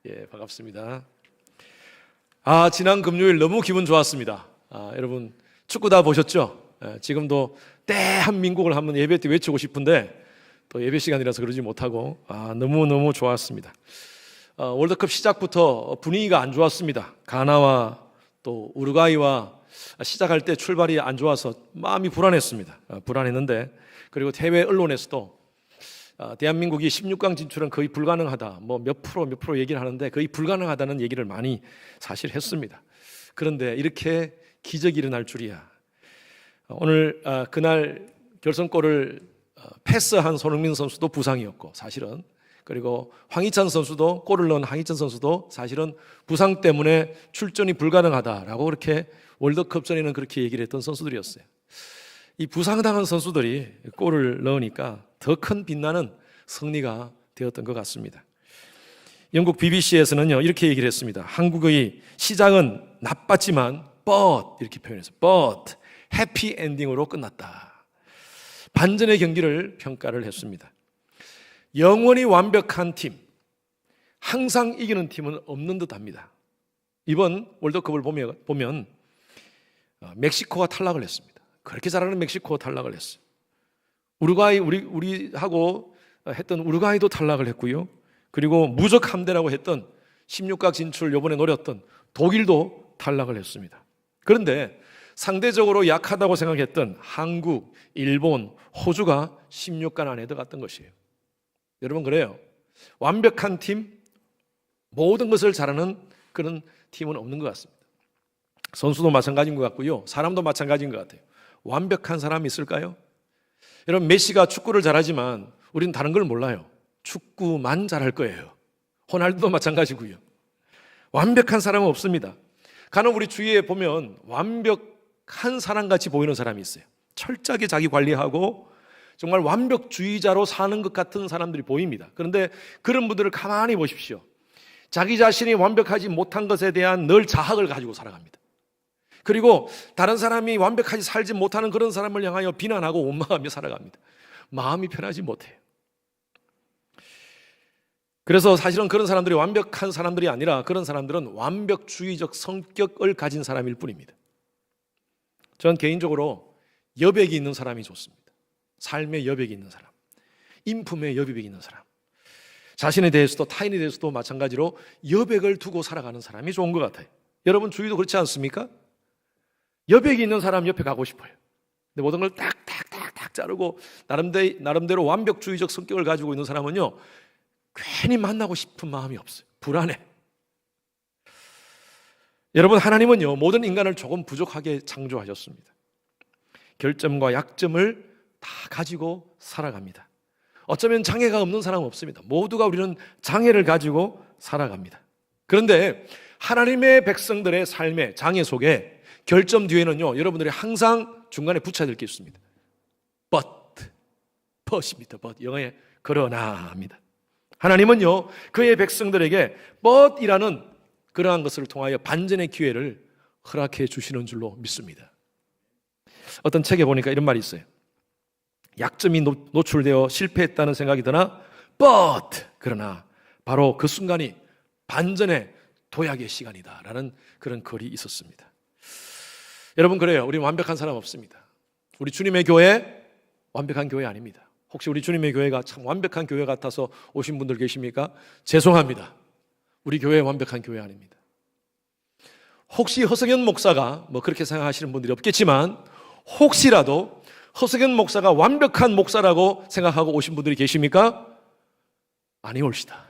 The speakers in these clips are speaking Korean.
예, 반갑습니다. 지난 금요일 너무 기분 좋았습니다. 여러분 축구 다 보셨죠? 지금도 대한민국을 한번 예배 때 외치고 싶은데 또 예배 시간이라서 그러지 못하고 너무너무 좋았습니다. 월드컵 시작부터 분위기가 안 좋았습니다. 가나와 또 우루과이와 시작할 때 출발이 안 좋아서 마음이 불안했습니다. 불안했는데 그리고 해외 언론에서도 대한민국이 16강 진출은 거의 불가능하다, 뭐 몇 프로 얘기를 하는데 거의 불가능하다는 얘기를 많이 사실 했습니다. 그런데 이렇게 기적이 일어날 줄이야. 오늘 그날 결승골을 패스한 손흥민 선수도 부상이었고 사실은, 그리고 황희찬 선수도, 골을 넣은 황희찬 선수도 사실은 부상 때문에 출전이 불가능하다라고 그렇게 월드컵 전에는 그렇게 얘기를 했던 선수들이었어요. 이 부상당한 선수들이 골을 넣으니까 더 큰 빛나는 승리가 되었던 것 같습니다. 영국 BBC에서는요 이렇게 얘기를 했습니다. 한국의 시작은 나빴지만 but 이렇게 표현해서 but 해피 엔딩으로 끝났다. 반전의 경기를 평가를 했습니다. 영원히 완벽한 팀, 항상 이기는 팀은 없는 듯합니다. 이번 월드컵을 보면 멕시코가 탈락을 했습니다. 그렇게 잘하는 멕시코가 탈락을 했어요. 우루과이, 우리하고 했던 우루과이도 탈락을 했고요. 그리고 무적 함대라고 했던 16강 진출 요번에 노렸던 독일도 탈락을 했습니다. 그런데 상대적으로 약하다고 생각했던 한국, 일본, 호주가 16강 안에 들어갔던 것이에요. 여러분 그래요. 완벽한 팀, 모든 것을 잘하는 그런 팀은 없는 것 같습니다. 선수도 마찬가지인 것 같고요. 사람도 마찬가지인 것 같아요. 완벽한 사람이 있을까요? 여러분 메시가 축구를 잘하지만 우리는 다른 걸 몰라요. 축구만 잘할 거예요. 호날두도 마찬가지고요. 완벽한 사람은 없습니다. 간혹 우리 주위에 보면 완벽한 사람같이 보이는 사람이 있어요. 철저하게 자기 관리하고 정말 완벽주의자로 사는 것 같은 사람들이 보입니다. 그런데 그런 분들을 가만히 보십시오. 자기 자신이 완벽하지 못한 것에 대한 늘 자학을 가지고 살아갑니다. 그리고 다른 사람이 완벽하지 살지 못하는 그런 사람을 향하여 비난하고 원망하며 살아갑니다. 마음이 편하지 못해요. 그래서 사실은 그런 사람들이 완벽한 사람들이 아니라 그런 사람들은 완벽주의적 성격을 가진 사람일 뿐입니다. 저는 개인적으로 여백이 있는 사람이 좋습니다. 삶의 여백이 있는 사람, 인품의 여백이 있는 사람, 자신에 대해서도 타인에 대해서도 마찬가지로 여백을 두고 살아가는 사람이 좋은 것 같아요. 여러분 주위도 그렇지 않습니까? 여백이 있는 사람 옆에 가고 싶어요. 근데 모든 걸 딱딱딱딱 자르고 나름대로 완벽주의적 성격을 가지고 있는 사람은요 괜히 만나고 싶은 마음이 없어요. 불안해. 여러분 하나님은요 모든 인간을 조금 부족하게 창조하셨습니다. 결점과 약점을 다 가지고 살아갑니다. 어쩌면 장애가 없는 사람은 없습니다. 모두가 우리는 장애를 가지고 살아갑니다. 그런데 하나님의 백성들의 삶의 장애 속에 결점 뒤에는요 여러분들이 항상 중간에 붙여야 될 게 있습니다. but입니다. but 영어에 그러나입니다. 하나님은요 그의 백성들에게 but이라는 그러한 것을 통하여 반전의 기회를 허락해 주시는 줄로 믿습니다. 어떤 책에 보니까 이런 말이 있어요. 약점이 노출되어 실패했다는 생각이 드나 but 그러나 바로 그 순간이 반전의 도약의 시간이다라는 그런 글이 있었습니다. 여러분 그래요. 우리는 완벽한 사람 없습니다. 우리 주님의 교회 완벽한 교회 아닙니다. 혹시 우리 주님의 교회가 참 완벽한 교회 같아서 오신 분들 계십니까? 죄송합니다. 우리 교회 완벽한 교회 아닙니다. 혹시 허석연 목사가 그렇게 생각하시는 분들이 없겠지만 혹시라도 허석연 목사가 완벽한 목사라고 생각하고 오신 분들이 계십니까? 아니 옳시다.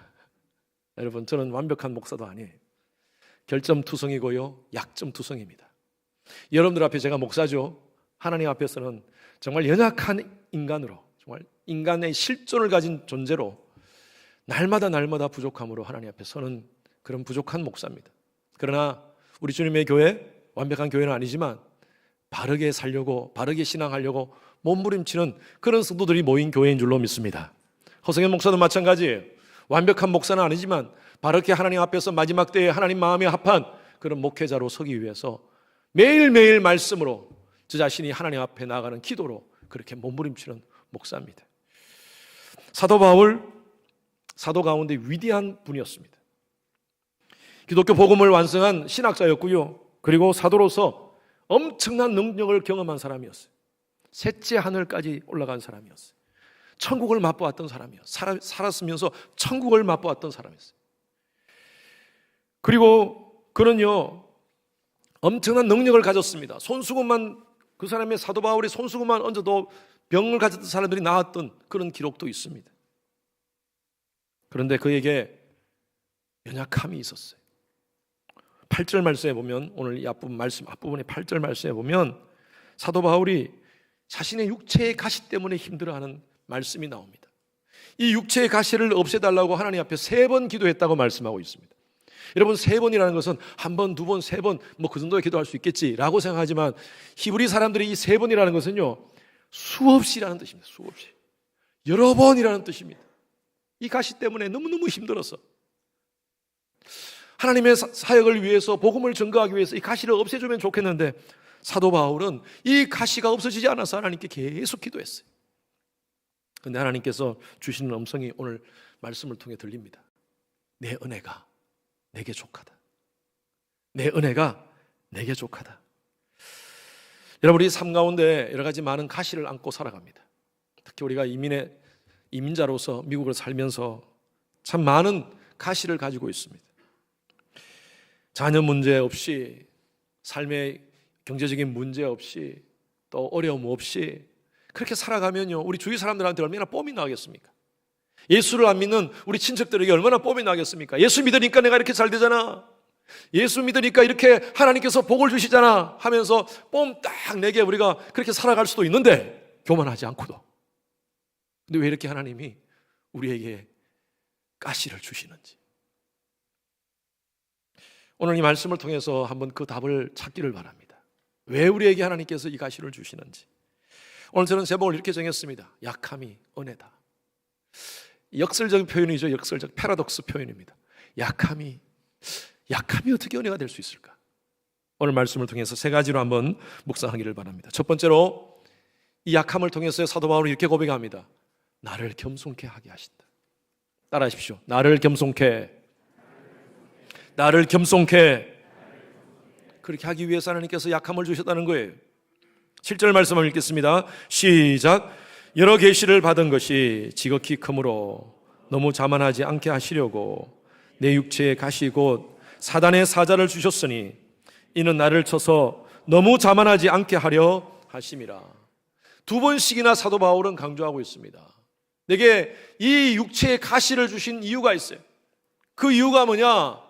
여러분 저는 완벽한 목사도 아니에요. 결점투성이고요 약점투성입니다. 여러분들 앞에 제가 목사죠. 하나님 앞에서는 정말 연약한 인간으로, 정말 인간의 실존을 가진 존재로 날마다 부족함으로 하나님 앞에 서는 그런 부족한 목사입니다. 그러나 우리 주님의 교회 완벽한 교회는 아니지만 바르게 살려고, 바르게 신앙하려고 몸부림치는 그런 성도들이 모인 교회인 줄로 믿습니다. 허성현 목사도 마찬가지예요. 완벽한 목사는 아니지만 바르게 하나님 앞에서 마지막 때에 하나님 마음에 합한 그런 목회자로 서기 위해서 매일매일 말씀으로 저 자신이 하나님 앞에 나아가는 기도로 그렇게 몸부림치는 목사입니다. 사도 바울, 사도 가운데 위대한 분이었습니다. 기독교 복음을 완성한 신학자였고요. 그리고 사도로서 엄청난 능력을 경험한 사람이었어요. 셋째 하늘까지 올라간 사람이었어요. 천국을 맛보았던 사람이었어요. 살았으면서 천국을 맛보았던 사람이었어요. 그리고 그는요, 엄청난 능력을 가졌습니다. 손수건만, 그 사람의 사도 바울이 손수건만 얹어도 병을 가졌던 사람들이 나았던 그런 기록도 있습니다. 그런데 그에게 연약함이 있었어요. 8절 말씀에 보면, 오늘 이 앞부분의 8절 말씀에 보면 사도 바울이 자신의 육체의 가시 때문에 힘들어하는 말씀이 나옵니다. 이 육체의 가시를 없애달라고 하나님 앞에 3번 기도했다고 말씀하고 있습니다. 여러분, 3번이라는 것은 1번, 2번, 3번 뭐 그 정도에 기도할 수 있겠지라고 생각하지만 히브리 사람들이 이 3번이라는 것은요, 수없이라는 뜻입니다. 수없이. 여러 번이라는 뜻입니다. 이 가시 때문에 너무너무 힘들어서 하나님의 사역을 위해서, 복음을 증거하기 위해서 이 가시를 없애주면 좋겠는데 사도 바울은 이 가시가 없어지지 않아서 하나님께 계속 기도했어요. 그런데 하나님께서 주시는 음성이 오늘 말씀을 통해 들립니다. 내 은혜가 내게 족하다. 내 은혜가 내게 족하다. 여러분, 우리 삶 가운데 여러 가지 많은 가시를 안고 살아갑니다. 특히 우리가 이민자로서 미국을 살면서 참 많은 가시를 가지고 있습니다. 자녀 문제 없이, 삶의 경제적인 문제 없이, 또 어려움 없이 그렇게 살아가면요, 우리 주위 사람들한테 얼마나 뽐이 나겠습니까? 예수를 안 믿는 우리 친척들에게 얼마나 뽐이 나겠습니까? 예수 믿으니까 내가 이렇게 잘 되잖아, 예수 믿으니까 이렇게 하나님께서 복을 주시잖아 하면서 뽐 딱 내게 우리가 그렇게 살아갈 수도 있는데, 교만하지 않고도. 근데 왜 이렇게 하나님이 우리에게 가시를 주시는지, 오늘 이 말씀을 통해서 한번 그 답을 찾기를 바랍니다. 왜 우리에게 하나님께서 이 가시를 주시는지. 오늘 저는 제목을 이렇게 정했습니다. 약함이 은혜다. 역설적 표현이죠. 역설적 패러독스 표현입니다. 약함이 어떻게 은혜가 될 수 있을까? 오늘 말씀을 통해서 3가지로 한번 묵상하기를 바랍니다. 첫 번째로, 이 약함을 통해서 사도 바울이 이렇게 고백합니다. 나를 겸손케 하게 하신다. 따라하십시오. 나를 겸손케 그렇게 하기 위해서 하나님께서 약함을 주셨다는 거예요. 7절 말씀을 읽겠습니다. 시작. 여러 계시를 받은 것이 지극히 크므로 너무 자만하지 않게 하시려고 내 육체의 가시 곧 사단의 사자를 주셨으니 이는 나를 쳐서 너무 자만하지 않게 하려 하심이라. 2번씩이나 사도 바울은 강조하고 있습니다. 내게 이 육체의 가시를 주신 이유가 있어요. 그 이유가 뭐냐?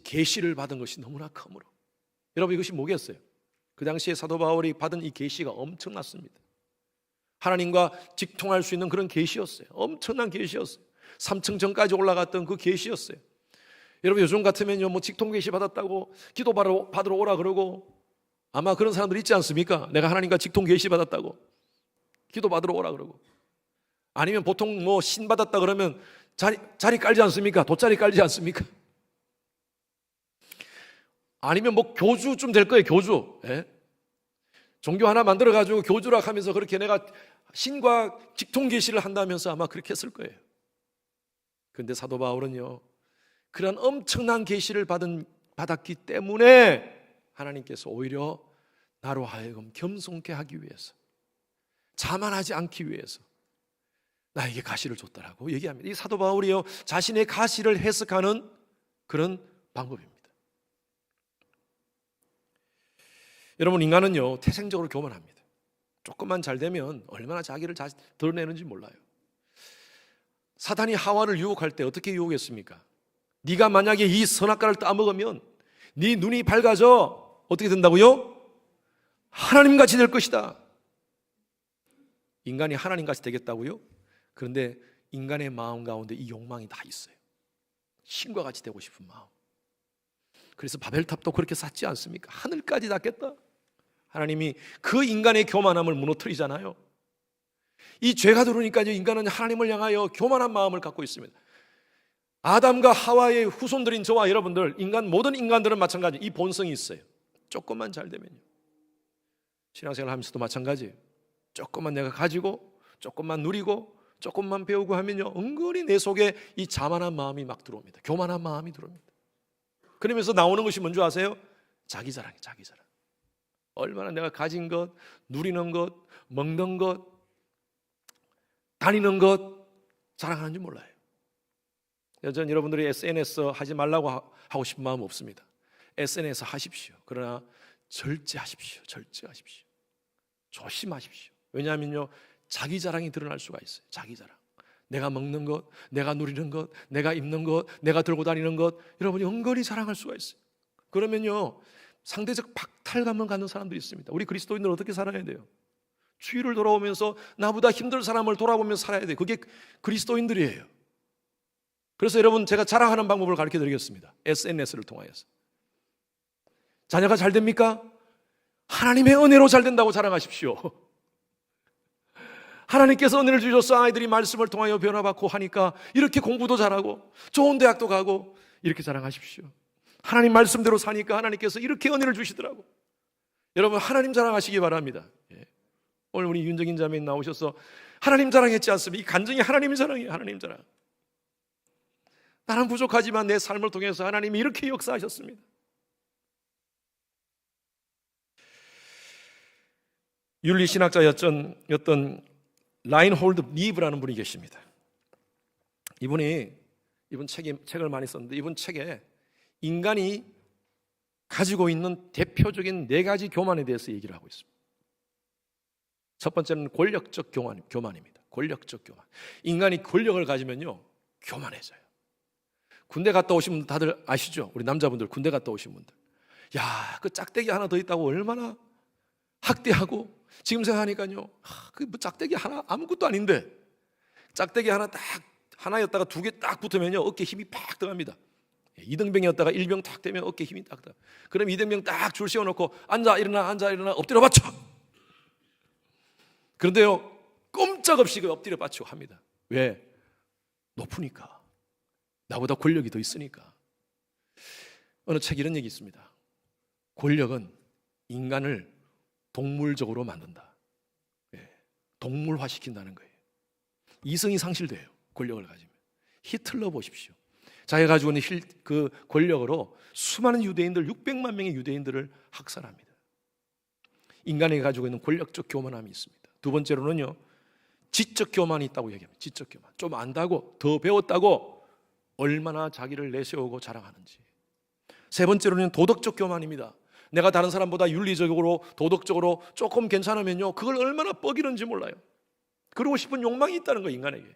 계시를 받은 것이 너무나 크므로. 여러분, 이것이 뭐겠어요? 그 당시에 사도 바울이 받은 이 계시가 엄청났습니다. 하나님과 직통할 수 있는 그런 계시였어요. 엄청난 계시였어요. 3층 전까지 올라갔던 그 계시였어요. 여러분, 요즘 같으면요, 뭐 직통 계시 받았다고 기도 받으러 오라 그러고, 아마 그런 사람들 있지 않습니까? 내가 하나님과 직통 계시 받았다고 기도 받으러 오라 그러고. 아니면 보통 뭐 신 받았다 그러면 자리 깔지 않습니까? 돗자리 깔지 않습니까? 아니면 뭐 교주쯤 될 거예요. 교주. 예? 종교 하나 만들어가지고 교주라 하면서 그렇게 내가 신과 직통 계시를 한다면서 아마 그렇게 했을 거예요. 그런데 사도 바울은요, 그런 엄청난 계시를 받았기 때문에 하나님께서 오히려 나로 하여금 겸손케 하기 위해서, 자만하지 않기 위해서 나에게 가시를 줬다라고 얘기합니다. 이 사도 바울이요, 자신의 가시를 해석하는 그런 방법입니다. 여러분, 인간은요, 태생적으로 교만합니다. 조금만 잘 되면 얼마나 자기를 드러내는지 몰라요. 사단이 하와를 유혹할 때 어떻게 유혹했습니까? 네가 만약에 이 선악과를 따먹으면 네 눈이 밝아져 어떻게 된다고요? 하나님같이 될 것이다. 인간이 하나님같이 되겠다고요? 그런데 인간의 마음 가운데 이 욕망이 다 있어요. 신과 같이 되고 싶은 마음. 그래서 바벨탑도 그렇게 쌓지 않습니까? 하늘까지 닿겠다. 하나님이 그 인간의 교만함을 무너뜨리잖아요. 이 죄가 들어오니까 인간은 하나님을 향하여 교만한 마음을 갖고 있습니다. 아담과 하와의 후손들인 저와 여러분들, 모든 인간들은 마찬가지, 이 본성이 있어요. 조금만 잘 되면요. 신앙생활 하면서도 마찬가지예요. 조금만 내가 가지고, 조금만 누리고, 조금만 배우고 하면요, 은근히 내 속에 이 자만한 마음이 막 들어옵니다. 교만한 마음이 들어옵니다. 그러면서 나오는 것이 뭔지 아세요? 자기 자랑이에요. 자기 자랑. 얼마나 내가 가진 것, 누리는 것, 먹는 것, 다니는 것 자랑하는지 몰라요. 여전히 여러분들이 SNS 하지 말라고 하고 싶은 마음 없습니다. SNS 하십시오. 그러나 절제하십시오. 절제하십시오. 조심하십시오. 왜냐하면요, 자기 자랑이 드러날 수가 있어요. 자기 자랑. 내가 먹는 것, 내가 누리는 것, 내가 입는 것, 내가 들고 다니는 것, 여러분이 은근히 자랑할 수가 있어요. 그러면요, 상대적 박탈감을 갖는 사람들이 있습니다. 우리 그리스도인들은 어떻게 살아야 돼요? 주위를 돌아오면서 나보다 힘든 사람을 돌아보면서 살아야 돼요. 그게 그리스도인들이에요. 그래서 여러분, 제가 자랑하는 방법을 가르쳐 드리겠습니다. SNS를 통하여서. 자녀가 잘 됩니까? 하나님의 은혜로 잘 된다고 자랑하십시오. 하나님께서 은혜를 주셔서 아이들이 말씀을 통하여 변화받고 하니까 이렇게 공부도 잘하고 좋은 대학도 가고 이렇게 자랑하십시오. 하나님 말씀대로 사니까 하나님께서 이렇게 은혜를 주시더라고. 여러분, 하나님 자랑하시기 바랍니다. 오늘 우리 윤정인 자매님 나오셔서 하나님 자랑했지 않습니까? 이 간증이 하나님 자랑이에요. 하나님 자랑. 나는 부족하지만 내 삶을 통해서 하나님이 이렇게 역사하셨습니다. 윤리신학자였던 라인홀드 니브라는 분이 계십니다. 이분 책을 많이 썼는데, 이분 책에 인간이 가지고 있는 대표적인 4가지 교만에 대해서 얘기를 하고 있습니다. 첫 번째는 권력적 교만입니다. 권력적 교만. 인간이 권력을 가지면요, 교만해져요. 군대 갔다 오신 분들 다들 아시죠? 우리 남자분들 군대 갔다 오신 분들. 야, 그 짝대기 하나 더 있다고 얼마나 학대하고, 지금 생각하니까요, 그 뭐 짝대기 하나 아무것도 아닌데 짝대기 하나였다가 2개 딱 붙으면요, 어깨에 힘이 팍 들어갑니다. 이등병이었다가 1병 딱 되면 어깨에 힘이 딱 들어. 그럼 이등병 딱 줄 세워놓고 앉아 일어나 엎드려 받쳐. 그런데요, 꼼짝없이 그 엎드려 받치고 합니다. 왜? 높으니까. 나보다 권력이 더 있으니까. 어느 책에 이런 얘기 있습니다. 권력은 인간을 동물적으로 만든다. 동물화시킨다는 거예요. 이성이 상실돼요. 권력을 가지면. 히틀러 보십시오. 자기가 가지고 있는 그 권력으로 수많은 유대인들, 600만 명의 유대인들을 학살합니다. 인간에게 가지고 있는 권력적 교만함이 있습니다. 두 번째로는요, 지적 교만이 있다고 얘기합니다. 지적 교만. 좀 안다고, 더 배웠다고 얼마나 자기를 내세우고 자랑하는지. 세 번째로는 도덕적 교만입니다. 내가 다른 사람보다 윤리적으로, 도덕적으로 조금 괜찮으면요, 그걸 얼마나 뻐기는지 몰라요. 그러고 싶은 욕망이 있다는 거예요, 인간에게.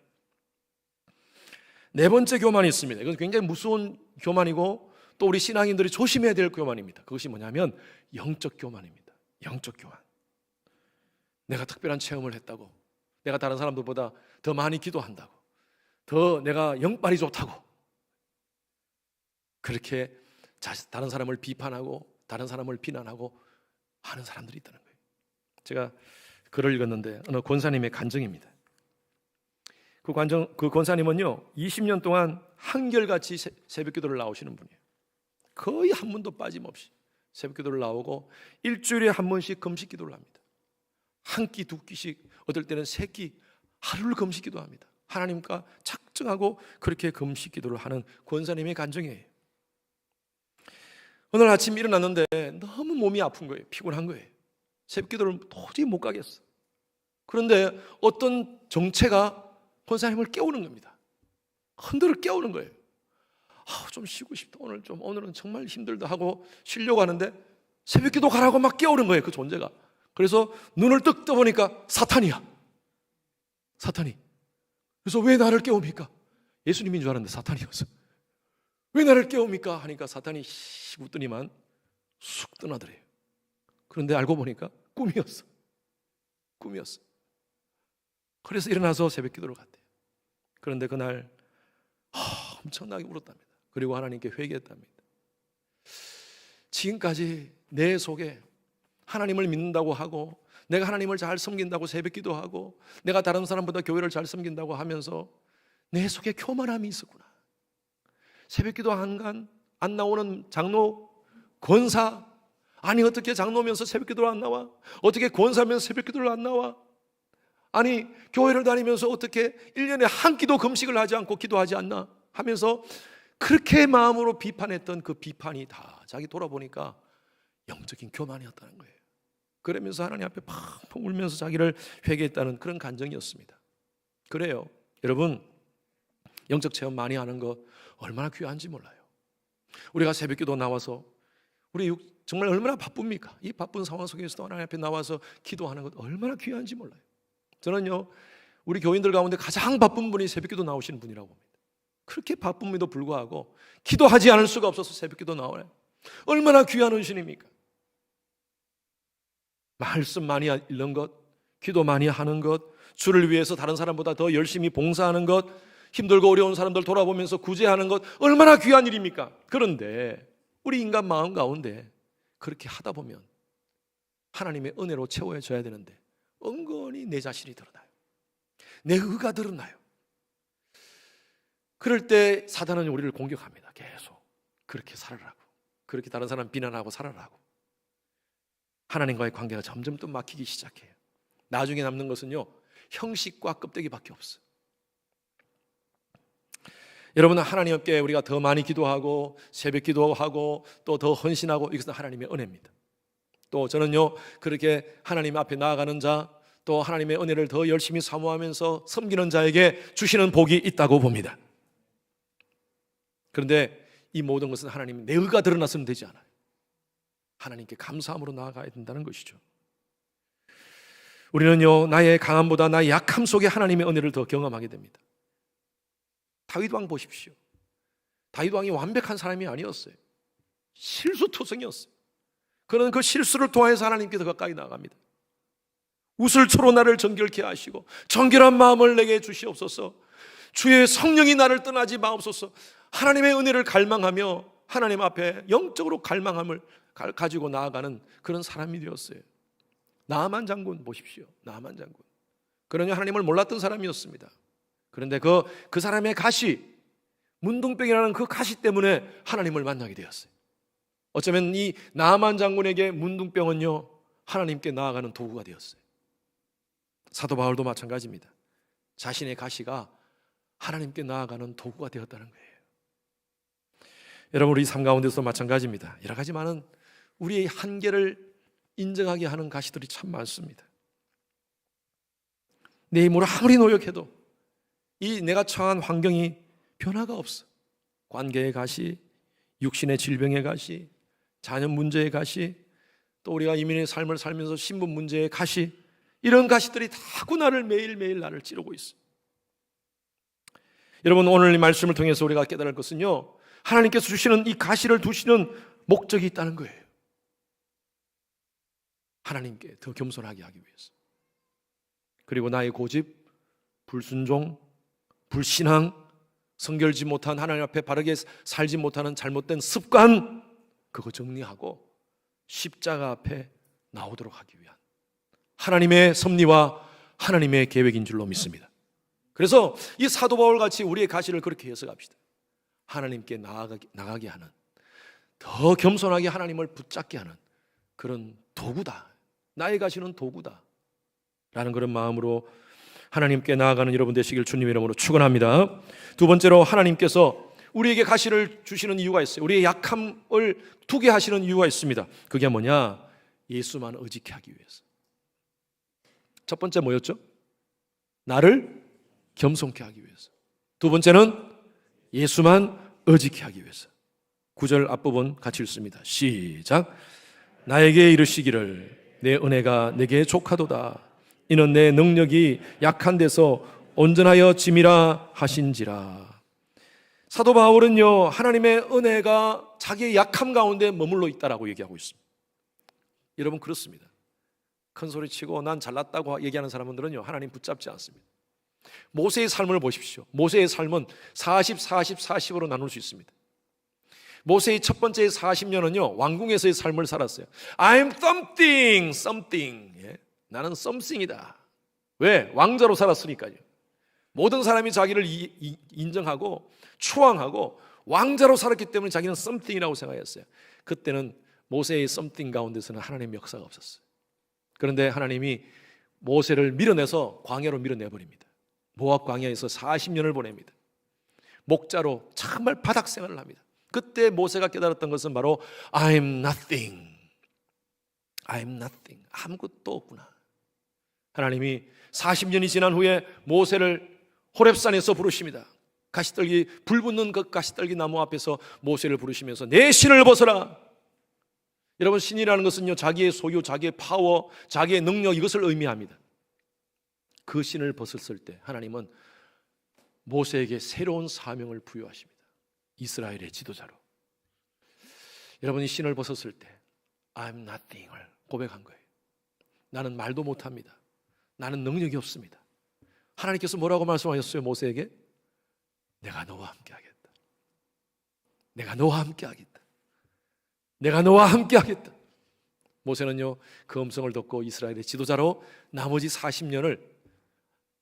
네 번째 교만이 있습니다. 이건 굉장히 무서운 교만이고 또 우리 신앙인들이 조심해야 될 교만입니다. 그것이 뭐냐면 영적 교만입니다. 영적 교만. 내가 특별한 체험을 했다고, 내가 다른 사람들보다 더 많이 기도한다고, 더 내가 영빨이 좋다고, 그렇게 다른 사람을 비판하고 다른 사람을 비난하고 하는 사람들이 있다는 거예요. 제가 글을 읽었는데 어느 권사님의 간증입니다. 그 권사님은요, 20년 동안 한결같이 새벽 기도를 나오시는 분이에요. 거의 한 번도 빠짐없이 새벽 기도를 나오고 일주일에 한 번씩 금식 기도를 합니다. 한 끼, 2끼씩, 어떨 때는 3끼, 하루를 금식 기도합니다. 하나님과 작정하고 그렇게 금식 기도를 하는 권사님의 간증이에요. 오늘 아침 일어났는데 너무 몸이 아픈 거예요. 피곤한 거예요. 새벽 기도를 도저히 못 가겠어. 그런데 어떤 정체가 권사님을 깨우는 겁니다. 흔들어 깨우는 거예요. 좀 쉬고 싶다. 오늘은 정말 힘들다 하고 쉬려고 하는데 새벽 기도 가라고 막 깨우는 거예요. 그 존재가. 그래서 눈을 떡 떠보니까 사탄이야. 사탄이. 그래서 왜 나를 깨웁니까? 예수님인 줄 알았는데 사탄이었어. 왜 나를 깨웁니까? 하니까 사탄이 웃더니만 쑥 떠나더래요. 그런데 알고 보니까 꿈이었어. 꿈이었어. 그래서 일어나서 새벽 기도를 갔대요. 그런데 그날 엄청나게 울었답니다. 그리고 하나님께 회개했답니다. 지금까지 내 속에 하나님을 믿는다고 하고 내가 하나님을 잘 섬긴다고 새벽 기도하고 내가 다른 사람보다 교회를 잘 섬긴다고 하면서 내 속에 교만함이 있었구나. 새벽 기도 안 나오는 장로, 권사, 아니 어떻게 장로면서 새벽 기도를 안 나와? 어떻게 권사면서 새벽 기도를 안 나와? 아니 교회를 다니면서 어떻게 1년에 한 끼도 금식을 하지 않고 기도하지 않나? 하면서 그렇게 마음으로 비판했던 그 비판이 다 자기 돌아보니까 영적인 교만이었다는 거예요. 그러면서 하나님 앞에 펑펑 울면서 자기를 회개했다는 그런 감정이었습니다. 그래요. 여러분, 영적 체험 많이 하는 거 얼마나 귀한지 몰라요. 우리가 새벽기도 나와서 우리 정말 얼마나 바쁩니까? 이 바쁜 상황 속에서도 하나님 앞에 나와서 기도하는 것 얼마나 귀한지 몰라요. 저는요, 우리 교인들 가운데 가장 바쁜 분이 새벽기도 나오시는 분이라고 봅니다. 그렇게 바쁨에도 불구하고 기도하지 않을 수가 없어서 새벽기도 나오네요. 얼마나 귀한 은신입니까? 말씀 많이 읽는 것, 기도 많이 하는 것, 주를 위해서 다른 사람보다 더 열심히 봉사하는 것, 힘들고 어려운 사람들 돌아보면서 구제하는 것 얼마나 귀한 일입니까? 그런데 우리 인간 마음 가운데 그렇게 하다 보면 하나님의 은혜로 채워져야 되는데 은근히 내 자신이 드러나요. 내 의가 드러나요. 그럴 때 사단은 우리를 공격합니다. 계속 그렇게 살아라고, 그렇게 다른 사람 비난하고 살아라고. 하나님과의 관계가 점점 또 막히기 시작해요. 나중에 남는 것은요, 형식과 껍데기밖에 없어요. 여러분, 하나님께 우리가 더 많이 기도하고 새벽 기도하고 또 더 헌신하고, 이것은 하나님의 은혜입니다. 또 저는요, 그렇게 하나님 앞에 나아가는 자, 또 하나님의 은혜를 더 열심히 사모하면서 섬기는 자에게 주시는 복이 있다고 봅니다. 그런데 이 모든 것은 하나님 내 의가 드러났으면 되지 않아요. 하나님께 감사함으로 나아가야 된다는 것이죠. 우리는요, 나의 강함보다 나의 약함 속에 하나님의 은혜를 더 경험하게 됩니다. 다윗 왕 보십시오. 다윗 왕이 완벽한 사람이 아니었어요. 실수투성이었어요. 그러나 그 실수를 통해서 하나님께 더 가까이 나아갑니다. 우슬초로 나를 정결케 하시고 정결한 마음을 내게 주시옵소서. 주의 성령이 나를 떠나지 마옵소서. 하나님의 은혜를 갈망하며 하나님 앞에 영적으로 갈망함을 가지고 나아가는 그런 사람이 되었어요. 나아만 장군 보십시오. 나아만 장군. 그러니 하나님을 몰랐던 사람이었습니다. 그런데 그 사람의 가시, 문둥병이라는 그 가시 때문에 하나님을 만나게 되었어요. 어쩌면 이 나아만 장군에게 문둥병은요, 하나님께 나아가는 도구가 되었어요. 사도 바울도 마찬가지입니다. 자신의 가시가 하나님께 나아가는 도구가 되었다는 거예요. 여러분, 우리 삶 가운데서 마찬가지입니다. 여러 가지 많은 우리의 한계를 인정하게 하는 가시들이 참 많습니다. 내 힘으로 아무리 노력해도 이 내가 처한 환경이 변화가 없어. 관계의 가시, 육신의 질병의 가시, 자녀 문제의 가시, 또 우리가 이민의 삶을 살면서 신분 문제의 가시, 이런 가시들이 자꾸 나를 매일매일 나를 찌르고 있어. 여러분, 오늘 이 말씀을 통해서 우리가 깨달을 것은요, 하나님께서 주시는 이 가시를 두시는 목적이 있다는 거예요. 하나님께 더 겸손하게 하기 위해서. 그리고 나의 고집, 불순종, 불신앙, 성결지 못한, 하나님 앞에 바르게 살지 못하는 잘못된 습관, 그거 정리하고 십자가 앞에 나오도록 하기 위한 하나님의 섭리와 하나님의 계획인 줄로 믿습니다. 그래서 이 사도 바울 같이 우리의 가시를 그렇게 해석합시다. 하나님께 나가게 하는, 더 겸손하게 하나님을 붙잡게 하는 그런 도구다. 나의 가시는 도구다 라는 그런 마음으로 하나님께 나아가는 여러분 되시길 주님의 이름으로 축원합니다. 두 번째로, 하나님께서 우리에게 가시를 주시는 이유가 있어요. 우리의 약함을 두게 하시는 이유가 있습니다. 그게 뭐냐? 예수만 의지케 하기 위해서. 첫 번째 뭐였죠? 나를 겸손케 하기 위해서. 두 번째는 예수만 의지케 하기 위해서. 9절 앞부분 같이 읽습니다. 시작. 나에게 이르시기를 내 은혜가 내게 족하도다. 이는 내 능력이 약한 데서 온전하여 짐이라 하신지라. 사도 바울은요, 하나님의 은혜가 자기의 약함 가운데 머물러 있다라고 얘기하고 있습니다. 여러분, 그렇습니다. 큰 소리 치고 난 잘났다고 얘기하는 사람들은요, 하나님 붙잡지 않습니다. 모세의 삶을 보십시오. 모세의 삶은 40, 40, 40으로 나눌 수 있습니다. 모세의 첫 번째 40년은요, 왕궁에서의 삶을 살았어요. I'm something. 예? 나는 something이다. 왜? 왕자로 살았으니까요. 모든 사람이 자기를 인정하고 추앙하고 왕자로 살았기 때문에 자기는 something이라고 생각했어요. 그때는 모세의 something 가운데서는 하나님의 역사가 없었어요. 그런데 하나님이 모세를 밀어내서 광야로 밀어내버립니다. 모압 광야에서 40년을 보냅니다. 목자로 정말 바닥 생활을 합니다. 그때 모세가 깨달았던 것은 바로 I'm nothing. I'm nothing. 아무것도 없구나. 하나님이 40년이 지난 후에 모세를 호렙산에서 부르십니다. 가시떨기, 불 붙는 그 가시떨기 나무 앞에서 모세를 부르시면서 내 신을 벗어라. 여러분, 신이라는 것은요, 자기의 소유, 자기의 파워, 자기의 능력, 이것을 의미합니다. 그 신을 벗었을 때 하나님은 모세에게 새로운 사명을 부여하십니다. 이스라엘의 지도자로. 여러분이 신을 벗었을 때 I'm nothing을 고백한 거예요. 나는 말도 못합니다. 나는 능력이 없습니다. 하나님께서 뭐라고 말씀하셨어요? 모세에게 내가 너와 함께 하겠다. 내가 너와 함께 하겠다. 내가 너와 함께 하겠다. 모세는요, 그 음성을 듣고 이스라엘의 지도자로 나머지 40년을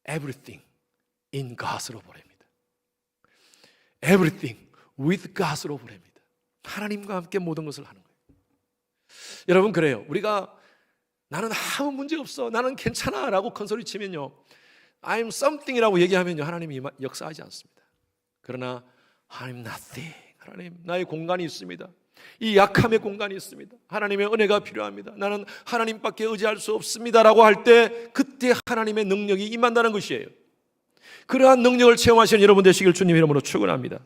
everything in God으로 보냅니다. everything with God으로 보냅니다. 하나님과 함께 모든 것을 하는 거예요. 여러분, 그래요. 우리가 나는 아무 문제 없어, 나는 괜찮아 라고 큰소리 치면요, I'm something이라고 얘기하면요, 하나님이 역사하지 않습니다. 그러나 I'm nothing. 하나님, 나의 공간이 있습니다. 이 약함의 공간이 있습니다. 하나님의 은혜가 필요합니다. 나는 하나님밖에 의지할 수 없습니다 라고 할 때, 그때 하나님의 능력이 임한다는 것이에요. 그러한 능력을 체험하시는 여러분 되시길 주님 이름으로 축원합니다.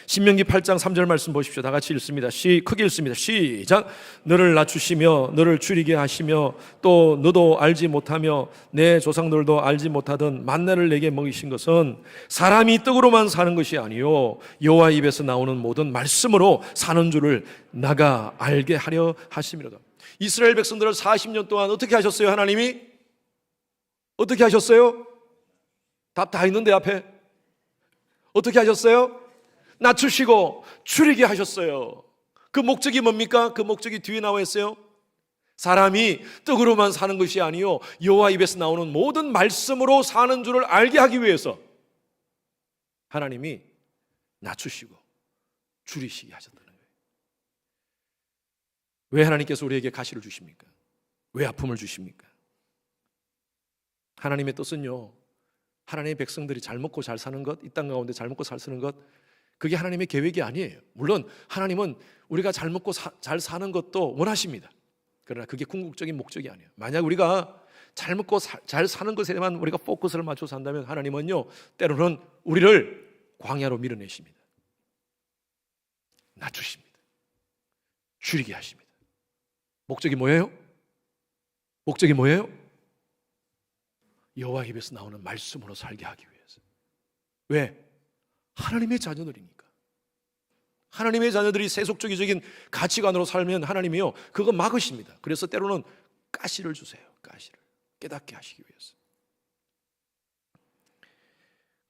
신명기 8장 3절 말씀 보십시오. 다 같이 읽습니다. 크게 읽습니다. 시작. 너를 낮추시며 너를 줄이게 하시며 또 너도 알지 못하며 내 조상들도 알지 못하던 만나를 내게 먹이신 것은 사람이 떡으로만 사는 것이 아니요 여호와 입에서 나오는 모든 말씀으로 사는 줄을 나가 알게 하려 하심이로다. 이스라엘 백성들을 40년 동안 어떻게 하셨어요? 하나님이 어떻게 하셨어요? 답 다 있는데 앞에 어떻게 하셨어요? 낮추시고 줄이게 하셨어요. 그 목적이 뭡니까? 그 목적이 뒤에 나와 있어요. 사람이 떡으로만 사는 것이 아니요 여호와 입에서 나오는 모든 말씀으로 사는 줄을 알게 하기 위해서 하나님이 낮추시고 줄이시게 하셨다는 거예요. 왜 하나님께서 우리에게 가시를 주십니까? 왜 아픔을 주십니까? 하나님의 뜻은요, 하나님의 백성들이 잘 먹고 잘 사는 것, 이 땅 가운데 잘 먹고 잘 사는 것, 그게 하나님의 계획이 아니에요. 물론 하나님은 우리가 잘 먹고 잘 사는 것도 원하십니다. 그러나 그게 궁극적인 목적이 아니에요. 만약 우리가 잘 먹고 잘 사는 것에만 우리가 포커스를 맞춰서 한다면 하나님은요, 때로는 우리를 광야로 밀어내십니다. 낮추십니다. 줄이게 하십니다. 목적이 뭐예요? 목적이 뭐예요? 여호와 입에서 나오는 말씀으로 살게 하기 위해서. 왜? 하나님의 자녀들이니까. 하나님의 자녀들이 세속주의적인 가치관으로 살면 하나님이요, 그거 막으십니다. 그래서 때로는 가시를 주세요. 가시를 깨닫게 하시기 위해서.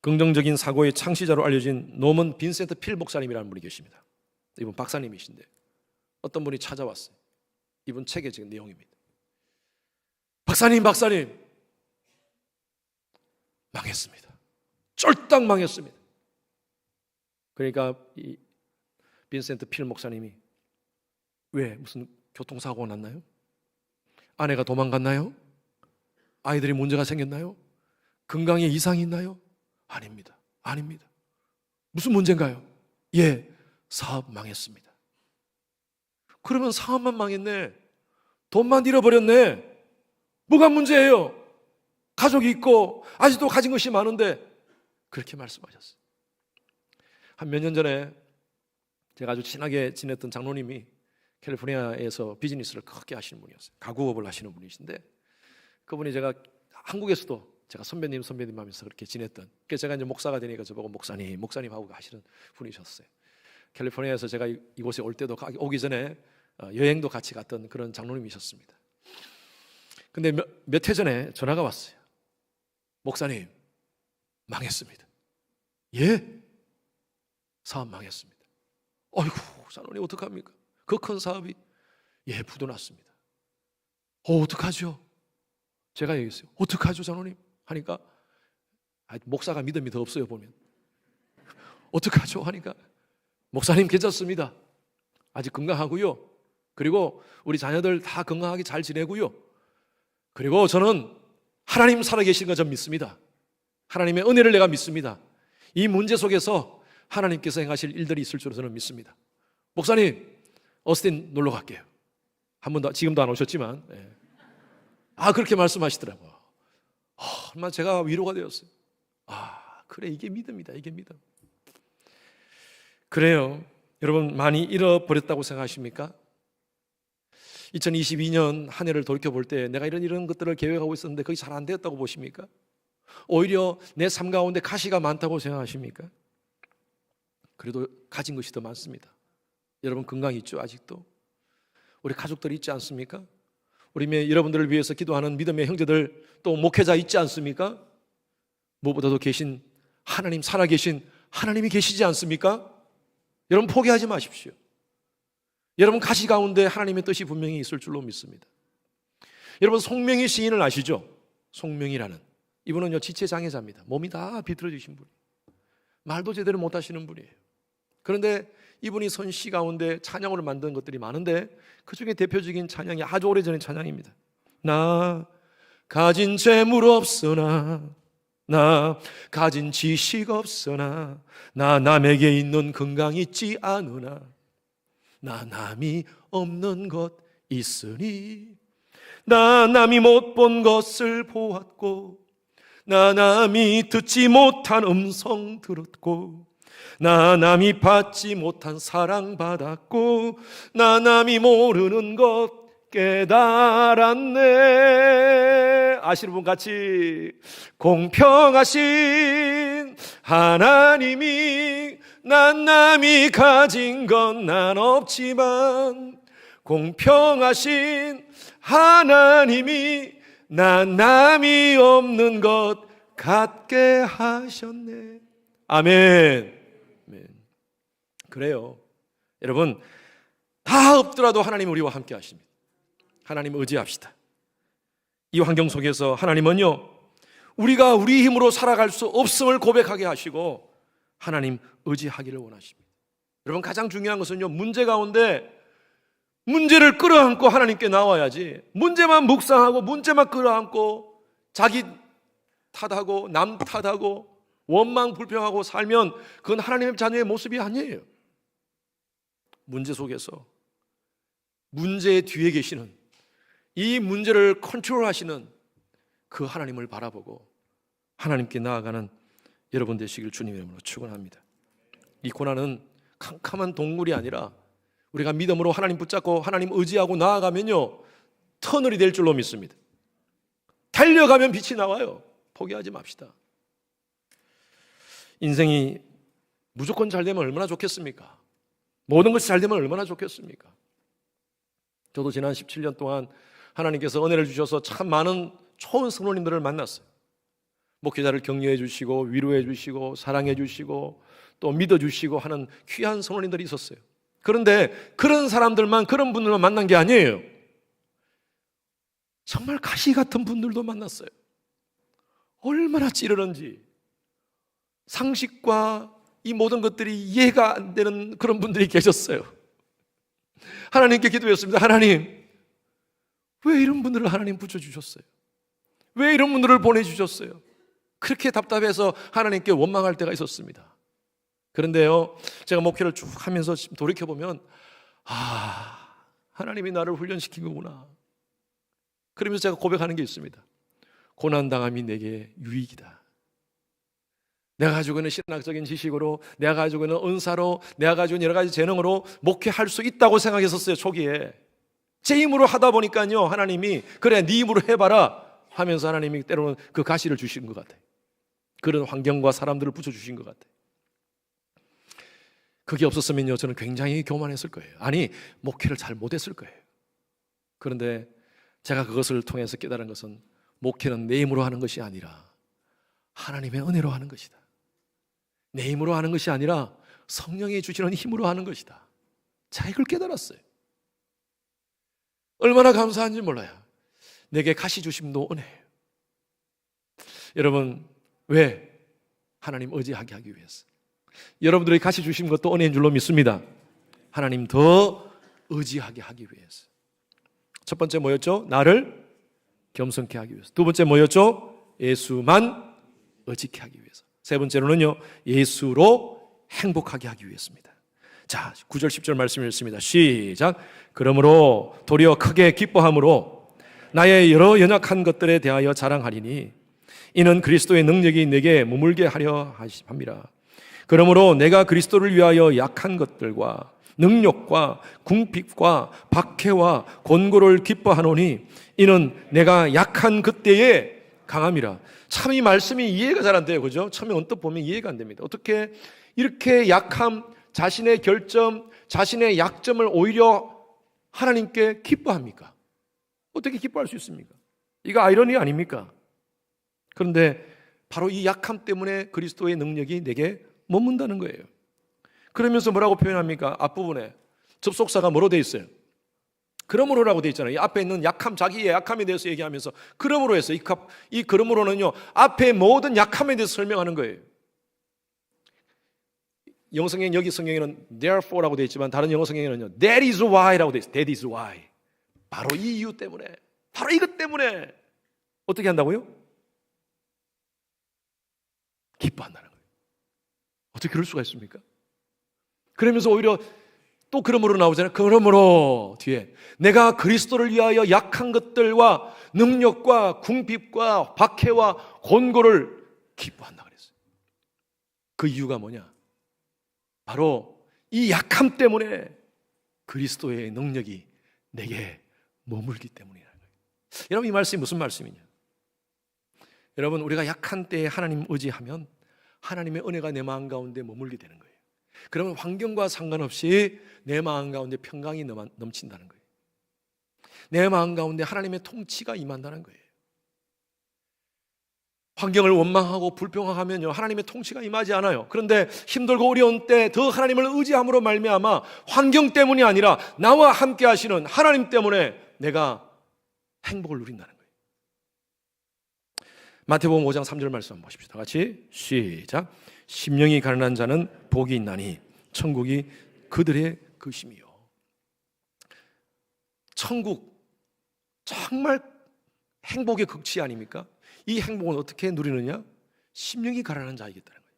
긍정적인 사고의 창시자로 알려진 노먼 빈센트 필 목사님이라는 분이 계십니다. 이분 박사님이신데 어떤 분이 찾아왔어요. 이분 책의 지금 내용입니다. 박사님 망했습니다. 쫄딱 망했습니다. 그러니까 이 빈센트 필 목사님이, 왜? 무슨 교통사고가 났나요? 아내가 도망갔나요? 아이들이 문제가 생겼나요? 건강에 이상이 있나요? 아닙니다. 무슨 문제인가요? 예, 사업 망했습니다. 그러면 사업만 망했네, 돈만 잃어버렸네, 뭐가 문제예요? 가족이 있고 아직도 가진 것이 많은데, 그렇게 말씀하셨어요. 한 몇 년 전에 제가 아주 친하게 지냈던 장로님이 캘리포니아에서 비즈니스를 크게 하시는 분이었어요. 가구업을 하시는 분이신데, 그분이 제가 한국에서도 제가 선배님 하면서 그렇게 지냈던, 그래서 제가 이제 목사가 되니까 저보고 목사님 하고 하시는 분이셨어요. 캘리포니아에서 제가 이곳에 올 때도, 오기 전에 여행도 같이 갔던 그런 장로님이셨습니다. 근데 몇 해 전에 전화가 왔어요. 목사님, 망했습니다. 예? 사업 망했습니다. 아이고, 장로님 어떡합니까? 그 큰 사업이. 예, 부도났습니다. 어떡하죠? 제가 얘기했어요. 어떡하죠, 장로님? 하니까, 목사가 믿음이 더 없어요, 보면. 어떡하죠? 하니까, 목사님 괜찮습니다. 아직 건강하고요. 그리고 우리 자녀들 다 건강하게 잘 지내고요. 그리고 저는 하나님 살아계신 거 전 믿습니다. 하나님의 은혜를 내가 믿습니다. 이 문제 속에서 하나님께서 행하실 일들이 있을 줄로 저는 믿습니다. 목사님, 어스틴 놀러 갈게요. 한 번도, 지금도 안 오셨지만, 그렇게 말씀하시더라고요. 얼마나 제가 위로가 되었어요. 그래, 이게 믿음이다, 이게 믿음. 그래요. 여러분, 많이 잃어버렸다고 생각하십니까? 2022년 한 해를 돌이켜볼 때 내가 이런 것들을 계획하고 있었는데 그게 잘 안 되었다고 보십니까? 오히려 내 삶 가운데 가시가 많다고 생각하십니까? 그래도 가진 것이 더 많습니다. 여러분, 건강이 있죠, 아직도? 우리 가족들이 있지 않습니까? 여러분들을 위해서 기도하는 믿음의 형제들, 또 목회자 있지 않습니까? 무엇보다도 계신 하나님, 살아계신 하나님이 계시지 않습니까? 여러분, 포기하지 마십시오. 여러분, 가시 가운데 하나님의 뜻이 분명히 있을 줄로 믿습니다. 여러분, 송명희 시인을 아시죠? 송명희라는 이분은요, 지체장애자입니다. 몸이 다 비틀어지신 분이에요. 말도 제대로 못하시는 분이에요. 그런데 이분이 선시 가운데 찬양으로 만든 것들이 많은데 그 중에 대표적인 찬양이 아주 오래전의 찬양입니다. 나 가진 재물 없으나, 나 가진 지식 없으나, 나 남에게 있는 건강 있지 않으나, 나 남이 없는 것 있으니, 나 남이 못 본 것을 보았고, 나 남이 듣지 못한 음성 들었고, 나 남이 받지 못한 사랑 받았고, 나 남이 모르는 것 깨달았네. 아시는 분 같이. 공평하신 하나님이 난 남이 가진 건 난 없지만, 공평하신 하나님이 난 남이 없는 것 갖게 하셨네. 아멘. 그래요. 여러분, 다 없더라도 하나님 우리와 함께 하십니다. 하나님 의지합시다. 이 환경 속에서 하나님은요, 우리가 우리 힘으로 살아갈 수 없음을 고백하게 하시고 하나님 의지하기를 원하십니다. 여러분, 가장 중요한 것은요, 문제 가운데 문제를 끌어안고 하나님께 나와야지, 문제만 묵상하고 문제만 끌어안고 자기 탓하고 남 탓하고 원망 불평하고 살면 그건 하나님의 자녀의 모습이 아니에요. 문제 속에서 문제의 뒤에 계시는, 이 문제를 컨트롤하시는 그 하나님을 바라보고 하나님께 나아가는 여러분 되시길 주님의 이름으로 축원합니다. 이 고난은 캄캄한 동굴이 아니라 우리가 믿음으로 하나님 붙잡고 하나님 의지하고 나아가면요, 터널이 될 줄로 믿습니다. 달려가면 빛이 나와요. 포기하지 맙시다. 인생이 무조건 잘 되면 얼마나 좋겠습니까? 모든 것이 잘 되면 얼마나 좋겠습니까? 저도 지난 17년 동안 하나님께서 은혜를 주셔서 참 많은 좋은 성도님들을 만났어요. 목회자를 격려해 주시고 위로해 주시고 사랑해 주시고 또 믿어 주시고 하는 귀한 성도님들이 있었어요. 그런데 그런 사람들만, 그런 분들만 만난 게 아니에요. 정말 가시 같은 분들도 만났어요. 얼마나 찌르는지, 상식과 이 모든 것들이 이해가 안 되는 그런 분들이 계셨어요. 하나님께 기도했습니다. 하나님, 왜 이런 분들을 하나님 붙여주셨어요? 왜 이런 분들을 보내주셨어요? 그렇게 답답해서 하나님께 원망할 때가 있었습니다. 그런데요, 제가 목회를 쭉 하면서 돌이켜보면 하나님이 나를 훈련시킨 거구나. 그러면서 제가 고백하는 게 있습니다. 고난당함이 내게 유익이다. 내가 가지고 있는 신학적인 지식으로, 내가 가지고 있는 은사로, 내가 가지고 있는 여러 가지 재능으로 목회할 수 있다고 생각했었어요, 초기에. 제 힘으로 하다 보니까요, 하나님이 그래, 네 힘으로 해봐라 하면서 하나님이 때로는 그 가시를 주신 것 같아요. 그런 환경과 사람들을 붙여주신 것 같아요. 그게 없었으면요, 저는 굉장히 교만했을 거예요. 아니, 목회를 잘 못했을 거예요. 그런데 제가 그것을 통해서 깨달은 것은 목회는 내 힘으로 하는 것이 아니라 하나님의 은혜로 하는 것이다. 내 힘으로 하는 것이 아니라 성령이 주시는 힘으로 하는 것이다. 제가 이걸 깨달았어요. 얼마나 감사한지 몰라요. 내게 가시 주심도 은혜예요. 여러분, 왜? 하나님 의지하게 하기 위해서. 여러분들이 가시 주신 것도 은혜인 줄로 믿습니다. 하나님 더 의지하게 하기 위해서. 첫 번째 뭐였죠? 나를 겸손케 하기 위해서. 두 번째 뭐였죠? 예수만 의지케 하기 위해서. 세 번째로는요, 예수로 행복하게 하기 위해서입니다. 자, 9절 10절 말씀 읽습니다. 시작. 그러므로 도리어 크게 기뻐함으로 나의 여러 연약한 것들에 대하여 자랑하리니 이는 그리스도의 능력이 내게 머물게 하려 함이라. 그러므로 내가 그리스도를 위하여 약한 것들과 능력과 궁핍과 박해와 곤고를 기뻐하노니 이는 내가 약한 그때에 강함이라. 참 이 말씀이 이해가 잘 안 돼요. 그죠? 처음에 언뜻 보면 이해가 안 됩니다. 어떻게 이렇게 약함, 자신의 결점, 자신의 약점을 오히려 하나님께 기뻐합니까? 어떻게 기뻐할 수 있습니까? 이거 아이러니 아닙니까? 그런데 바로 이 약함 때문에 그리스도의 능력이 내게 머문다는 거예요. 그러면서 뭐라고 표현합니까? 앞부분에 접속사가 뭐로 돼 있어요? 그러므로라고 돼 있잖아요. 이 앞에 있는 약함, 자기의 약함에 대해서 얘기하면서 그러므로 해서 이 그러므로는요, 앞에 모든 약함에 대해서 설명하는 거예요. 영어 성경, 여기 성경에는 therefore라고 돼 있지만 다른 영어 성경에는요, that is why라고 돼 있어요. that is why. 바로 이 이유 때문에, 바로 이것 때문에 어떻게 한다고요? 기뻐한다는 거예요. 어떻게 그럴 수가 있습니까? 그러면서 오히려 또 그러므로 나오잖아요. 그러므로 뒤에 내가 그리스도를 위하여 약한 것들과 능력과 궁핍과 박해와 곤고를 기뻐한다 그랬어요. 그 이유가 뭐냐? 바로 이 약함 때문에 그리스도의 능력이 내게 머물기 때문이라는 거예요. 여러분, 이 말씀이 무슨 말씀이냐? 여러분, 우리가 약한 때에 하나님 의지하면 하나님의 은혜가 내 마음 가운데 머물게 되는 거예요. 그러면 환경과 상관없이 내 마음 가운데 평강이 넘친다는 거예요. 내 마음 가운데 하나님의 통치가 임한다는 거예요. 환경을 원망하고 불평하면요, 하나님의 통치가 임하지 않아요. 그런데 힘들고 어려운 때 더 하나님을 의지함으로 말미암아 환경 때문이 아니라 나와 함께 하시는 하나님 때문에 내가 행복을 누린다는 거예요. 마태복음 5장 3절 말씀 한번 보십시오. 다 같이 시작. 심령이 가난한 자는 복이 있나니 천국이 그들의 것이며. 천국 정말 행복의 극치 아닙니까? 이 행복은 어떻게 누리느냐? 심령이 가난한 자이겠다는 거예요.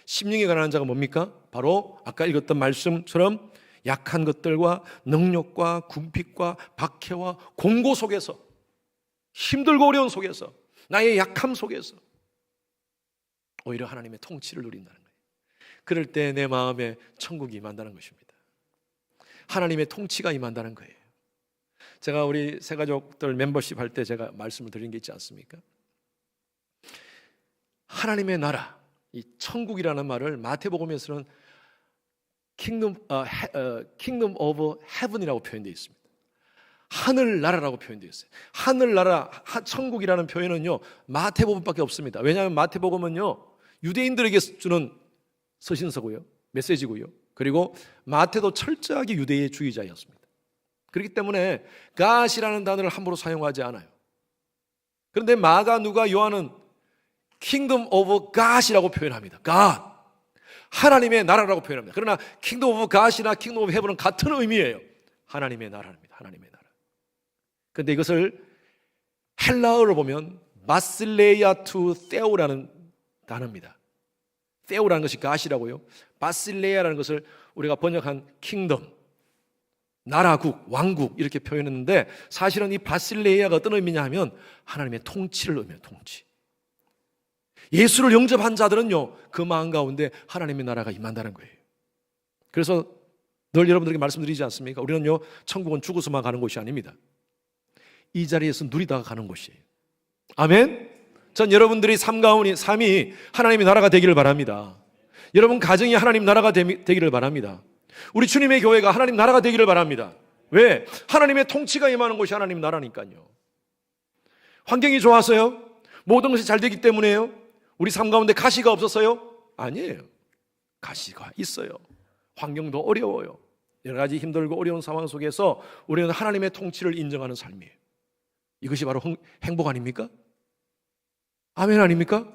심령이 가난한 자가 뭡니까? 바로 아까 읽었던 말씀처럼 약한 것들과 능력과 궁핍과 박해와 공고 속에서, 힘들고 어려운 속에서, 나의 약함 속에서 오히려 하나님의 통치를 누린다는 거예요. 그럴 때 내 마음에 천국이 임한다는 것입니다. 하나님의 통치가 임한다는 거예요. 제가 우리 새가족들 멤버십 할 때 제가 말씀을 드린 게 있지 않습니까? 하나님의 나라, 이 천국이라는 말을 마태복음에서는 Kingdom of Heaven이라고 표현되어 있습니다. 하늘나라라고 표현되어 있어요. 하늘나라, 천국이라는 표현은요, 마태복음밖에 없습니다. 왜냐하면 마태복음은요, 유대인들에게 주는 서신서고요, 메시지고요. 그리고 마태도 철저하게 유대의 주의자였습니다. 그렇기 때문에 God이라는 단어를 함부로 사용하지 않아요. 그런데 마가, 누가, 요한은 Kingdom of God이라고 표현합니다. God, 하나님의 나라라고 표현합니다. 그러나 Kingdom of God이나 Kingdom of Heaven은 같은 의미예요. 하나님의 나라입니다. 하나님의 나라. 그런데 이것을 헬라어로 보면 바실레이아 투 테오라는 단어입니다. 테오라는 것이 God이라고요. 바실레이아라는 것을 우리가 번역한 킹덤, 나라국, 왕국 이렇게 표현했는데, 사실은 이 바실레이아가 어떤 의미냐 하면 하나님의 통치를 의미해요. 통치. 예수를 영접한 자들은요, 그 마음 가운데 하나님의 나라가 임한다는 거예요. 그래서 늘 여러분들에게 말씀드리지 않습니까? 우리는요, 천국은 죽어서만 가는 곳이 아닙니다. 이 자리에서 누리다가 가는 곳이에요. 아멘? 전 여러분들이 삶이 하나님의 나라가 되기를 바랍니다. 여러분 가정이 하나님 나라가 되기를 바랍니다. 우리 주님의 교회가 하나님 나라가 되기를 바랍니다. 왜? 하나님의 통치가 임하는 곳이 하나님 나라니까요. 환경이 좋아서요? 모든 것이 잘 되기 때문에요? 우리 삶 가운데 가시가 없었어요? 아니에요. 가시가 있어요. 환경도 어려워요. 여러 가지 힘들고 어려운 상황 속에서 우리는 하나님의 통치를 인정하는 삶이에요. 이것이 바로 행복 아닙니까? 아멘 아닙니까?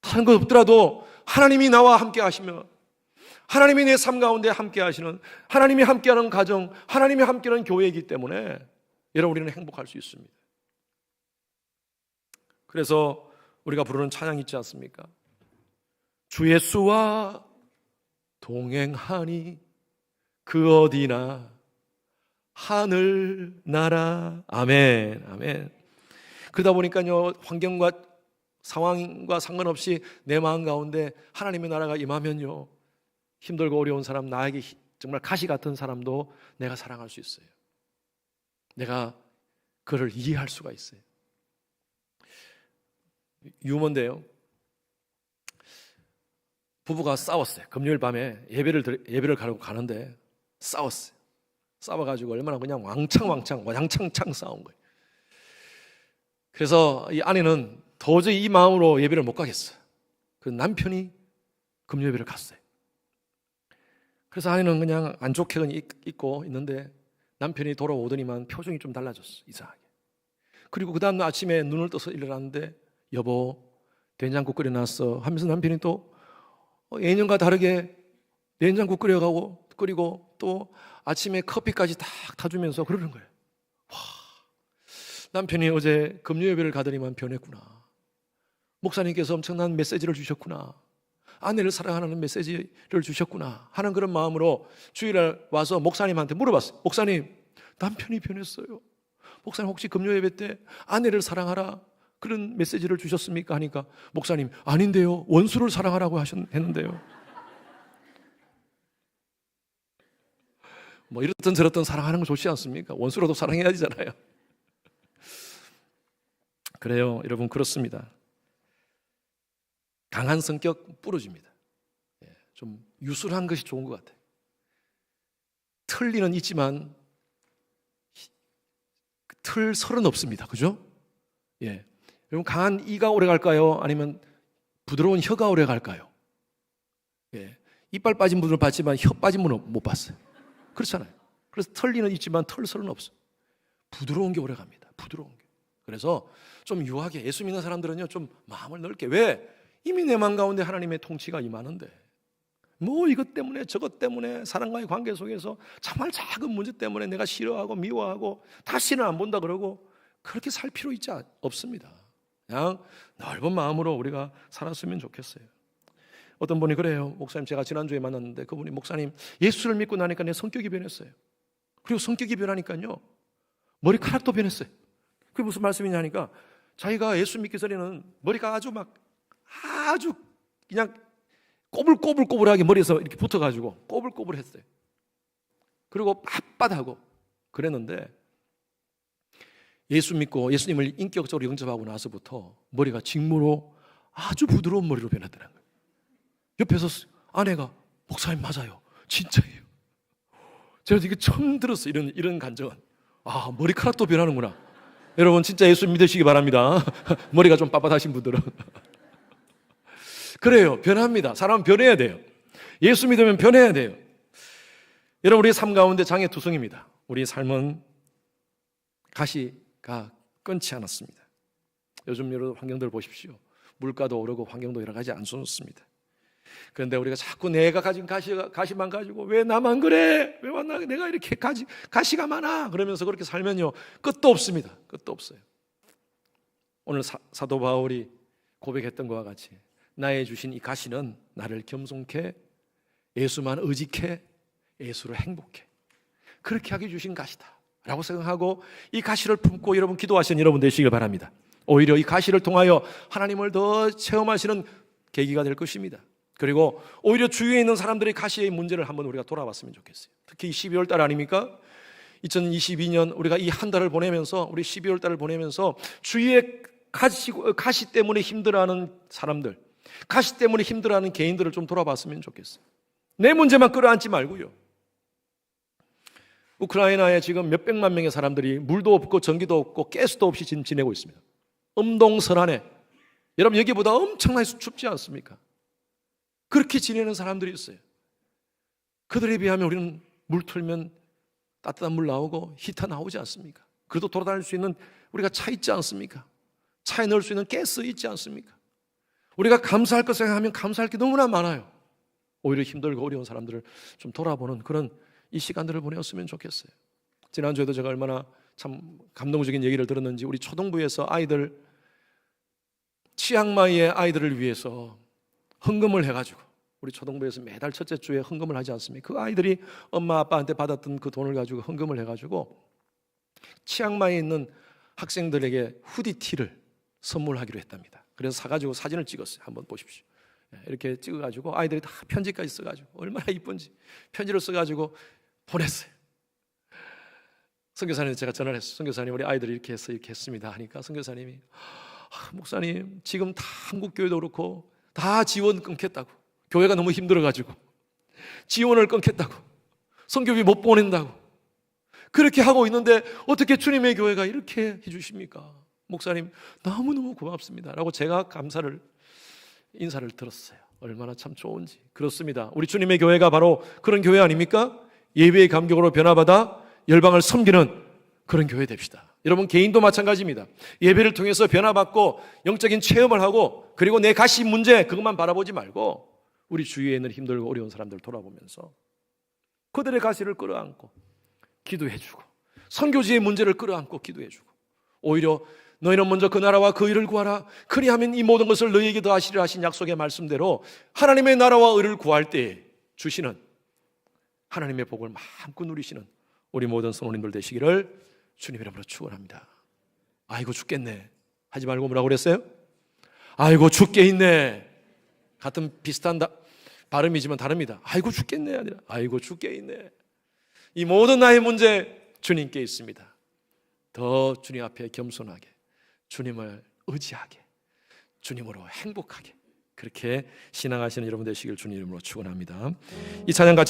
다른 것 없더라도 하나님이 나와 함께 하시며, 하나님이 내 삶 가운데 함께 하시는, 하나님이 함께하는 가정, 하나님이 함께하는 교회이기 때문에 여러분, 우리는 행복할 수 있습니다. 그래서 우리가 부르는 찬양 있지 않습니까? 주 예수와 동행하니 그 어디나 하늘 나라. 아멘, 아멘. 그러다 보니까요, 환경과 상황과 상관없이 내 마음 가운데 하나님의 나라가 임하면요, 힘들고 어려운 사람, 나에게 정말 가시 같은 사람도 내가 사랑할 수 있어요. 내가 그를 이해할 수가 있어요. 유머인데요, 부부가 싸웠어요. 금요일 밤에 예배를 가려고 가는데 싸웠어요. 싸워가지고 얼마나 그냥 왕창 싸운 거예요. 그래서 이 아내는 도저히 이 마음으로 예배를 못 가겠어요. 그 남편이 금요 예배를 갔어요. 그래서 아내는 그냥 안 좋게 있고 있는데 남편이 돌아오더니만 표정이 좀 달라졌어, 이상하게. 그리고 그 다음 아침에 눈을 떠서 일어났는데, 여보 된장국 끓여놨어 하면서 남편이 또 예년과 다르게 된장국 끓이고 또 아침에 커피까지 딱 타주면서 그러는 거예요. 와, 남편이 어제 금요 예배를 가더니만 변했구나. 목사님께서 엄청난 메시지를 주셨구나. 아내를 사랑하는 메시지를 주셨구나 하는 그런 마음으로 주일날 와서 목사님한테 물어봤어요. 목사님, 남편이 변했어요. 목사님, 혹시 금요 예배 때 아내를 사랑하라 그런 메시지를 주셨습니까? 하니까 목사님, 아닌데요, 원수를 사랑하라고 했는데요. 뭐 이렇든 저렇든 사랑하는 거 좋지 않습니까? 원수라도 사랑해야 되잖아요. 그래요, 여러분, 그렇습니다. 강한 성격 부러집니다. 좀 유술한 것이 좋은 것 같아요. 틀리는 있지만 틀설은 없습니다. 그죠? 예. 여러분, 강한 이가 오래 갈까요? 아니면 부드러운 혀가 오래 갈까요? 예. 이빨 빠진 분을 봤지만 혀 빠진 분은 못 봤어요. 그렇잖아요. 그래서 털리는 있지만 털설은 없어요. 부드러운 게 오래 갑니다. 부드러운 게. 그래서 좀 유하게, 예수 믿는 사람들은요, 좀 마음을 넓게. 왜? 이미 내 마음 가운데 하나님의 통치가 임하는데 뭐 이것 때문에 저것 때문에 사람과의 관계 속에서 정말 작은 문제 때문에 내가 싫어하고 미워하고 다시는 안 본다 그러고 그렇게 살 필요 없습니다. 그냥 넓은 마음으로 우리가 살았으면 좋겠어요. 어떤 분이 그래요. 목사님, 제가 지난주에 만났는데 그분이, 목사님, 예수를 믿고 나니까 내 성격이 변했어요. 그리고 성격이 변하니까요, 머리카락도 변했어요. 그게 무슨 말씀이냐니까, 자기가 예수 믿기 전에는 머리가 아주 그냥 꼬불꼬불하게 머리에서 이렇게 붙어가지고 꼬불꼬불했어요. 그리고 빳빳하고 그랬는데 예수 믿고 예수님을 인격적으로 영접하고 나서부터 머리가 직무로 아주 부드러운 머리로 변했더라는 거예요. 옆에서 아내가, 목사님 맞아요, 진짜예요. 제가 이게 처음 들었어요. 이런 간증은. 아, 머리카락도 변하는구나. 여러분, 진짜 예수 믿으시기 바랍니다. 머리가 좀 빳빳하신 분들은. 그래요, 변합니다. 사람은 변해야 돼요. 예수 믿으면 변해야 돼요. 여러분, 우리의 삶 가운데 장애투성입니다. 우리의 삶은 가시가 끊지 않았습니다. 요즘 여러 환경들 보십시오. 물가도 오르고 환경도 여러 가지 안 좋습니다. 그런데 우리가 자꾸 내가 가진 가시만 가지고, 왜 나만 그래? 왜 내가 이렇게 가시가 많아? 그러면서 그렇게 살면요, 끝도 없습니다. 끝도 없어요. 오늘 사도 바울이 고백했던 것과 같이 나의 주신 이 가시는 나를 겸손케, 예수만 의지케, 예수로 행복해, 그렇게 하게 주신 가시다 라고 생각하고 이 가시를 품고 여러분 기도하시는 여러분 되시길 바랍니다. 오히려 이 가시를 통하여 하나님을 더 체험하시는 계기가 될 것입니다. 그리고 오히려 주위에 있는 사람들의 가시의 문제를 한번 우리가 돌아봤으면 좋겠어요. 특히 12월 달 아닙니까? 2022년 우리가 이 한 달을 보내면서, 우리 12월 달을 보내면서 주위에 가시 때문에 힘들어하는 사람들, 가시 때문에 힘들어하는 개인들을 좀 돌아봤으면 좋겠어요. 내 문제만 끌어안지 말고요. 우크라이나에 지금 몇백만 명의 사람들이 물도 없고 전기도 없고 가스도 없이 지금 지내고 있습니다. 엄동설안에. 여러분, 여기보다 엄청나게 춥지 않습니까? 그렇게 지내는 사람들이 있어요. 그들에 비하면 우리는 물 틀면 따뜻한 물 나오고 히터 나오지 않습니까? 그래도 돌아다닐 수 있는 우리가 차 있지 않습니까? 차에 넣을 수 있는 가스 있지 않습니까? 우리가 감사할 것 생각하면 감사할 게 너무나 많아요. 오히려 힘들고 어려운 사람들을 좀 돌아보는 그런 이 시간들을 보내었으면 좋겠어요. 지난주에도 제가 얼마나 참 감동적인 얘기를 들었는지, 우리 초등부에서 아이들, 치앙마이의 아이들을 위해서 헌금을 해가지고 우리 초등부에서 매달 첫째 주에 헌금을 하지 않습니까? 그 아이들이 엄마 아빠한테 받았던 그 돈을 가지고 헌금을 해가지고 치앙마이에 있는 학생들에게 후디티를 선물하기로 했답니다. 그래서 사가지고 사진을 찍었어요. 한번 보십시오. 이렇게 찍어가지고 아이들이 다 편지까지 써가지고 얼마나 이쁜지 편지를 써가지고 보냈어요. 선교사님한테 제가 전화를 했어요. 선교사님, 우리 아이들이 이렇게 해서 이렇게 했습니다 하니까 선교사님이 목사님, 지금 다 한국교회도 그렇고 다 지원 끊겠다고, 교회가 너무 힘들어가지고 지원을 끊겠다고, 선교비 못 보낸다고 그렇게 하고 있는데 어떻게 주님의 교회가 이렇게 해주십니까? 목사님 너무너무 고맙습니다 라고 제가 인사를 들었어요. 얼마나 참 좋은지. 그렇습니다. 우리 주님의 교회가 바로 그런 교회 아닙니까? 예배의 감격으로 변화받아 열방을 섬기는 그런 교회 됩시다. 여러분, 개인도 마찬가지입니다. 예배를 통해서 변화받고 영적인 체험을 하고, 그리고 내 가시 문제 그것만 바라보지 말고 우리 주위에 있는 힘들고 어려운 사람들 돌아보면서 그들의 가시를 끌어안고 기도해주고, 선교지의 문제를 끌어안고 기도해주고, 오히려 너희는 먼저 그 나라와 그 의를 구하라, 그리하면 이 모든 것을 너희에게 더하시리라 하신 약속의 말씀대로 하나님의 나라와 의를 구할 때 주시는 하나님의 복을 마음껏 누리시는 우리 모든 성도님들 되시기를 주님 이름으로 축원합니다. 아이고 죽겠네 하지 말고 뭐라고 그랬어요? 아이고 죽겠네. 같은 비슷한 발음이지만 다릅니다. 아이고 죽겠네 아니라 아이고 죽겠네. 이 모든 나의 문제 주님께 있습니다. 더 주님 앞에 겸손하게, 주님을 의지하게, 주님으로 행복하게 그렇게 신앙하시는 여러분 되시길 주님 이름으로 축원합니다. 이 찬양 같이